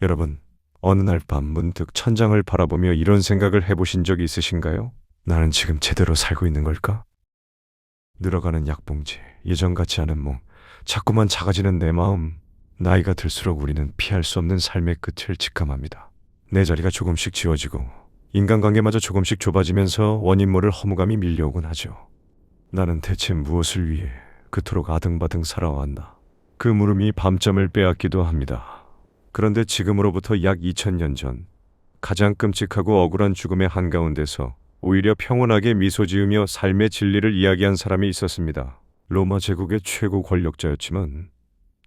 여러분, 어느 날 밤 문득 천장을 바라보며 이런 생각을 해보신 적이 있으신가요? 나는 지금 제대로 살고 있는 걸까? 늘어가는 약봉지, 예전 같지 않은 몸, 자꾸만 작아지는 내 마음. 나이가 들수록 우리는 피할 수 없는 삶의 끝을 직감합니다. 내 자리가 조금씩 지워지고 인간관계마저 조금씩 좁아지면서 원인 모를 허무감이 밀려오곤 하죠. 나는 대체 무엇을 위해 그토록 아등바등 살아왔나? 그 물음이 밤잠을 빼앗기도 합니다. 그런데 지금으로부터 약 2000년 전, 가장 끔찍하고 억울한 죽음의 한가운데서 오히려 평온하게 미소 지으며 삶의 진리를 이야기한 사람이 있었습니다. 로마 제국의 최고 권력자였지만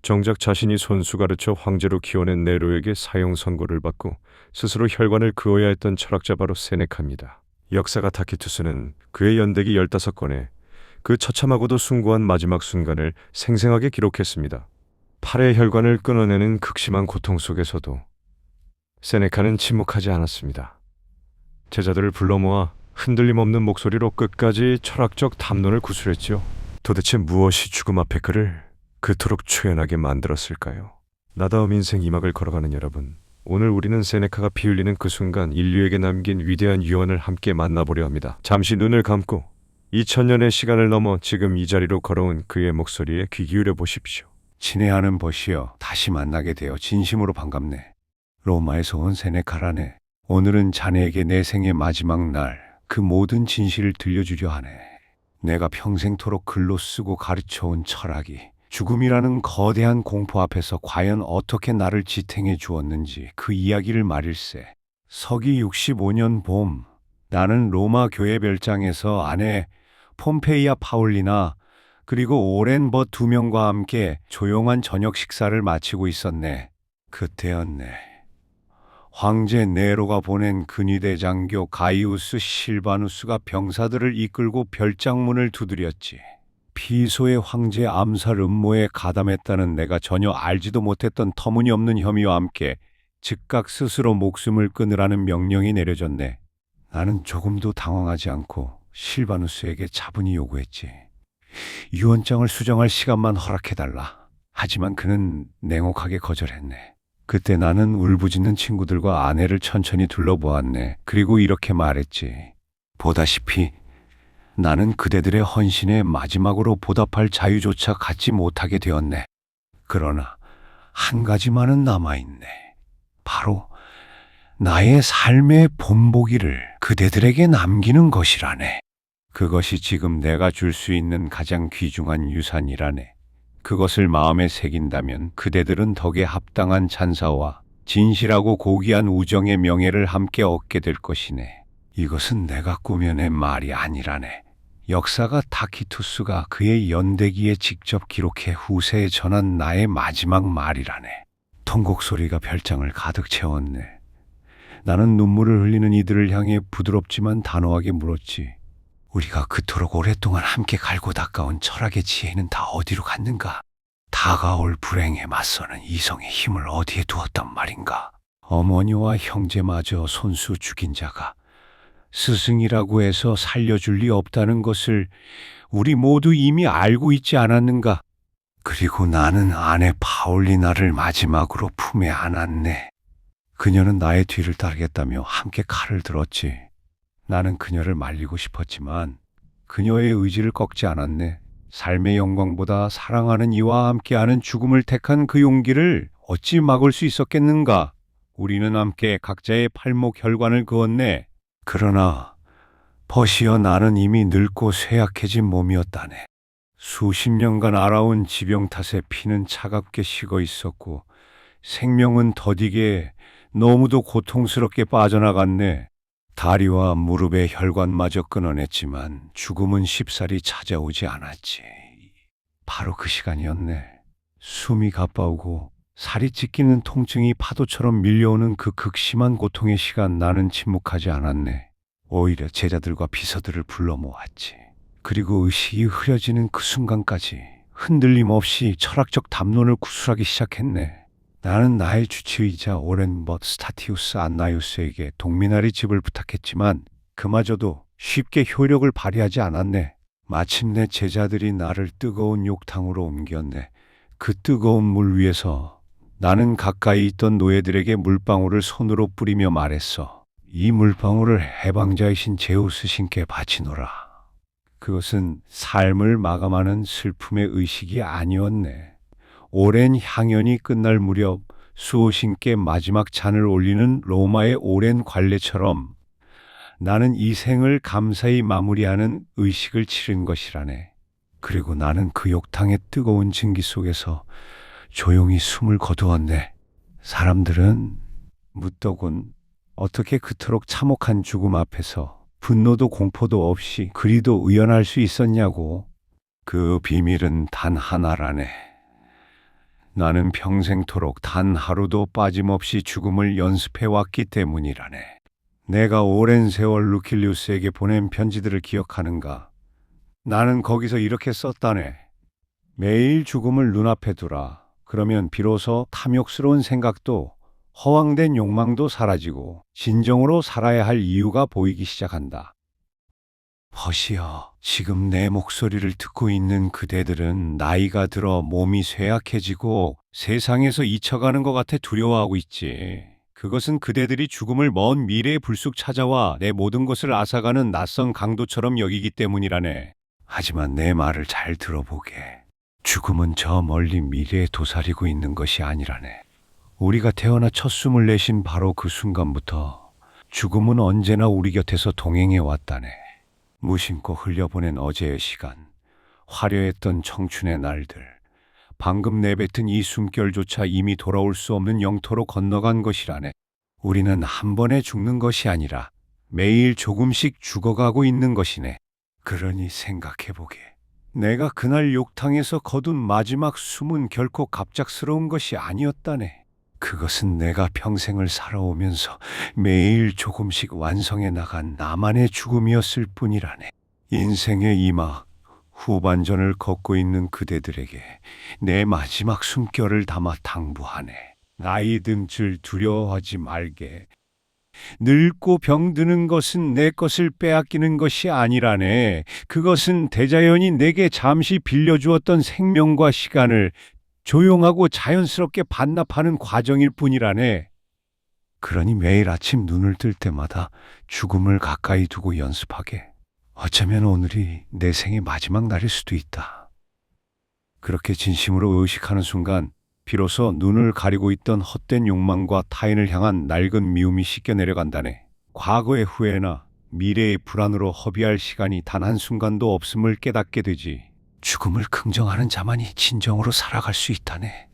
정작 자신이 손수 가르쳐 황제로 키워낸 네로에게 사형 선고를 받고 스스로 혈관을 그어야 했던 철학자 바로 세네카입니다. 역사가 타키투스는 그의 연대기 15건에 그 처참하고도 숭고한 마지막 순간을 생생하게 기록했습니다. 팔의 혈관을 끊어내는 극심한 고통 속에서도 세네카는 침묵하지 않았습니다. 제자들을 불러 모아 흔들림 없는 목소리로 끝까지 철학적 담론을 구술했지요. 도대체 무엇이 죽음 앞에 그를 그토록 초연하게 만들었을까요? 나다움 인생 2막을 걸어가는 여러분, 오늘 우리는 세네카가 피 흘리는 그 순간 인류에게 남긴 위대한 유언을 함께 만나보려 합니다. 잠시 눈을 감고 2000년의 시간을 넘어 지금 이 자리로 걸어온 그의 목소리에 귀 기울여 보십시오. 친애하는 벗이여, 다시 만나게 되어 진심으로 반갑네. 로마에서 온 세네카라네. 오늘은 자네에게 내 생의 마지막 날 그 모든 진실을 들려주려 하네. 내가 평생토록 글로 쓰고 가르쳐온 철학이 죽음이라는 거대한 공포 앞에서 과연 어떻게 나를 지탱해 주었는지 그 이야기를 말일세. 서기 65년 봄, 나는 로마 교회 별장에서 아내 폼페이아 파울리나 그리고 오랜 벗 2명과 함께 조용한 저녁 식사를 마치고 있었네. 그때였네. 황제 네로가 보낸 근위대 장교 가이우스 실바누스가 병사들을 이끌고 별장문을 두드렸지. 피소의 황제 암살 음모에 가담했다는 내가 전혀 알지도 못했던 터무니없는 혐의와 함께 즉각 스스로 목숨을 끊으라는 명령이 내려졌네. 나는 조금도 당황하지 않고 실바누스에게 차분히 요구했지. 유언장을 수정할 시간만 허락해달라. 하지만 그는 냉혹하게 거절했네. 그때 나는 울부짖는 친구들과 아내를 천천히 둘러보았네. 그리고 이렇게 말했지. 보다시피 나는 그대들의 헌신에 마지막으로 보답할 자유조차 갖지 못하게 되었네. 그러나 한 가지만은 남아있네. 바로 나의 삶의 본보기를 그대들에게 남기는 것이라네. 그것이 지금 내가 줄 수 있는 가장 귀중한 유산이라네. 그것을 마음에 새긴다면 그대들은 덕에 합당한 찬사와 진실하고 고귀한 우정의 명예를 함께 얻게 될 것이네. 이것은 내가 꾸며낸 말이 아니라네. 역사가 타키투스가 그의 연대기에 직접 기록해 후세에 전한 나의 마지막 말이라네. 통곡 소리가 별장을 가득 채웠네. 나는 눈물을 흘리는 이들을 향해 부드럽지만 단호하게 물었지. 우리가 그토록 오랫동안 함께 갈고 닦아온 철학의 지혜는 다 어디로 갔는가? 다가올 불행에 맞서는 이성의 힘을 어디에 두었단 말인가? 어머니와 형제마저 손수 죽인 자가 스승이라고 해서 살려줄 리 없다는 것을 우리 모두 이미 알고 있지 않았는가? 그리고 나는 아내 파울리나를 마지막으로 품에 안았네. 그녀는 나의 뒤를 따르겠다며 함께 칼을 들었지. 나는 그녀를 말리고 싶었지만 그녀의 의지를 꺾지 않았네. 삶의 영광보다 사랑하는 이와 함께하는 죽음을 택한 그 용기를 어찌 막을 수 있었겠는가? 우리는 함께 각자의 팔목 혈관을 그었네. 그러나 벗이여, 나는 이미 늙고 쇠약해진 몸이었다네. 수십 년간 알아온 지병 탓에 피는 차갑게 식어 있었고 생명은 더디게 너무도 고통스럽게 빠져나갔네. 다리와 무릎의 혈관마저 끊어냈지만 죽음은 쉽사리 찾아오지 않았지. 바로 그 시간이었네. 숨이 가빠오고 살이 찢기는 통증이 파도처럼 밀려오는 그 극심한 고통의 시간, 나는 침묵하지 않았네. 오히려 제자들과 비서들을 불러 모았지. 그리고 의식이 흐려지는 그 순간까지 흔들림 없이 철학적 담론을 구술하기 시작했네. 나는 나의 주치의자 오랜 벗 스타티우스 안나이우스에게 동미나리 집을 부탁했지만 그마저도 쉽게 효력을 발휘하지 않았네. 마침내 제자들이 나를 뜨거운 욕탕으로 옮겼네. 그 뜨거운 물 위에서 나는 가까이 있던 노예들에게 물방울을 손으로 뿌리며 말했어. 이 물방울을 해방자이신 제우스 신께 바치노라. 그것은 삶을 마감하는 슬픔의 의식이 아니었네. 오랜 향연이 끝날 무렵 수호신께 마지막 잔을 올리는 로마의 오랜 관례처럼 나는 이 생을 감사히 마무리하는 의식을 치른 것이라네. 그리고 나는 그 욕탕의 뜨거운 증기 속에서 조용히 숨을 거두었네. 사람들은 묻더군. 어떻게 그토록 참혹한 죽음 앞에서 분노도 공포도 없이 그리도 의연할 수 있었냐고. 그 비밀은 단 하나라네. 나는 평생토록 단 하루도 빠짐없이 죽음을 연습해왔기 때문이라네. 내가 오랜 세월 루킬리우스에게 보낸 편지들을 기억하는가? 나는 거기서 이렇게 썼다네. 매일 죽음을 눈앞에 두라. 그러면 비로소 탐욕스러운 생각도 허황된 욕망도 사라지고 진정으로 살아야 할 이유가 보이기 시작한다. 허시여, 지금 내 목소리를 듣고 있는 그대들은 나이가 들어 몸이 쇠약해지고 세상에서 잊혀가는 것 같아 두려워하고 있지. 그것은 그대들이 죽음을 먼 미래에 불쑥 찾아와 내 모든 것을 앗아가는 낯선 강도처럼 여기기 때문이라네. 하지만 내 말을 잘 들어보게. 죽음은 저 멀리 미래에 도사리고 있는 것이 아니라네. 우리가 태어나 첫 숨을 내쉰 바로 그 순간부터 죽음은 언제나 우리 곁에서 동행해 왔다네. 무심코 흘려보낸 어제의 시간, 화려했던 청춘의 날들, 방금 내뱉은 이 숨결조차 이미 돌아올 수 없는 영토로 건너간 것이라네. 우리는 한 번에 죽는 것이 아니라 매일 조금씩 죽어가고 있는 것이네. 그러니 생각해보게. 내가 그날 욕탕에서 거둔 마지막 숨은 결코 갑작스러운 것이 아니었다네. 그것은 내가 평생을 살아오면서 매일 조금씩 완성해 나간 나만의 죽음이었을 뿐이라네. 인생의 이막, 후반전을 걷고 있는 그대들에게 내 마지막 숨결을 담아 당부하네. 나이 든 줄 두려워하지 말게. 늙고 병드는 것은 내 것을 빼앗기는 것이 아니라네. 그것은 대자연이 내게 잠시 빌려주었던 생명과 시간을 조용하고 자연스럽게 반납하는 과정일 뿐이라네. 그러니 매일 아침 눈을 뜰 때마다 죽음을 가까이 두고 연습하게. 어쩌면 오늘이 내 생의 마지막 날일 수도 있다. 그렇게 진심으로 의식하는 순간 비로소 눈을 가리고 있던 헛된 욕망과 타인을 향한 낡은 미움이 씻겨 내려간다네. 과거의 후회나 미래의 불안으로 허비할 시간이 단 한순간도 없음을 깨닫게 되지. 죽음을 긍정하는 자만이 진정으로 살아갈 수 있다네.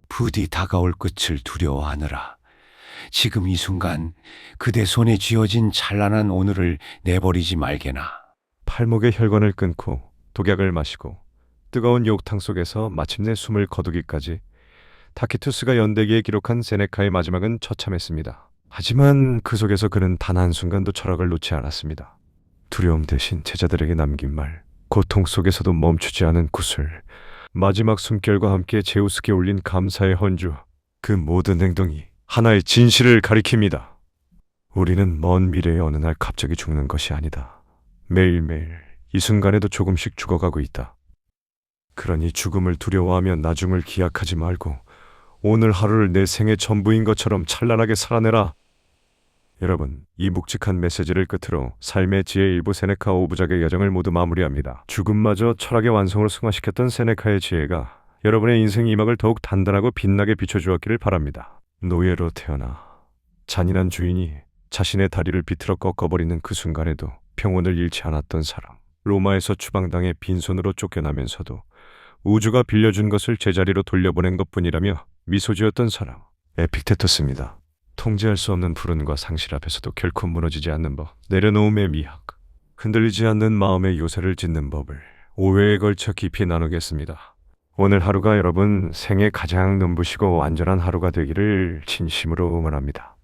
부디 다가올 끝을 두려워하느라 지금 이 순간 그대 손에 쥐어진 찬란한 오늘을 내버리지 말게나. 팔목의 혈관을 끊고 독약을 마시고 뜨거운 욕탕 속에서 마침내 숨을 거두기까지 타키투스가 연대기에 기록한 세네카의 마지막은 처참했습니다. 하지만 그 속에서 그는 단 한순간도 철학을 놓지 않았습니다. 두려움 대신 제자들에게 남긴 말, 고통 속에서도 멈추지 않은 구슬, 마지막 숨결과 함께 제우스께 올린 감사의 헌주, 그 모든 행동이 하나의 진실을 가리킵니다. 우리는 먼 미래의 어느 날 갑자기 죽는 것이 아니다. 매일매일 이 순간에도 조금씩 죽어가고 있다. 그러니 죽음을 두려워하며 나중을 기약하지 말고 오늘 하루를 내 생의 전부인 것처럼 찬란하게 살아내라. 여러분, 이 묵직한 메시지를 끝으로 삶의 지혜 일부 세네카 5부작의 여정을 모두 마무리합니다. 죽음마저 철학의 완성으로 승화시켰던 세네카의 지혜가 여러분의 인생 이막을 더욱 단단하고 빛나게 비춰주었기를 바랍니다. 노예로 태어나 잔인한 주인이 자신의 다리를 비틀어 꺾어버리는 그 순간에도 평온을 잃지 않았던 사람, 로마에서 추방당해 빈손으로 쫓겨나면서도 우주가 빌려준 것을 제자리로 돌려보낸 것뿐이라며 미소 지었던 사람, 에픽테토스입니다. 통제할 수 없는 불운과 상실 앞에서도 결코 무너지지 않는 법, 내려놓음의 미학, 흔들리지 않는 마음의 요새를 짓는 법을 5회에 걸쳐 깊이 나누겠습니다. 오늘 하루가 여러분 생애 가장 눈부시고 완전한 하루가 되기를 진심으로 응원합니다.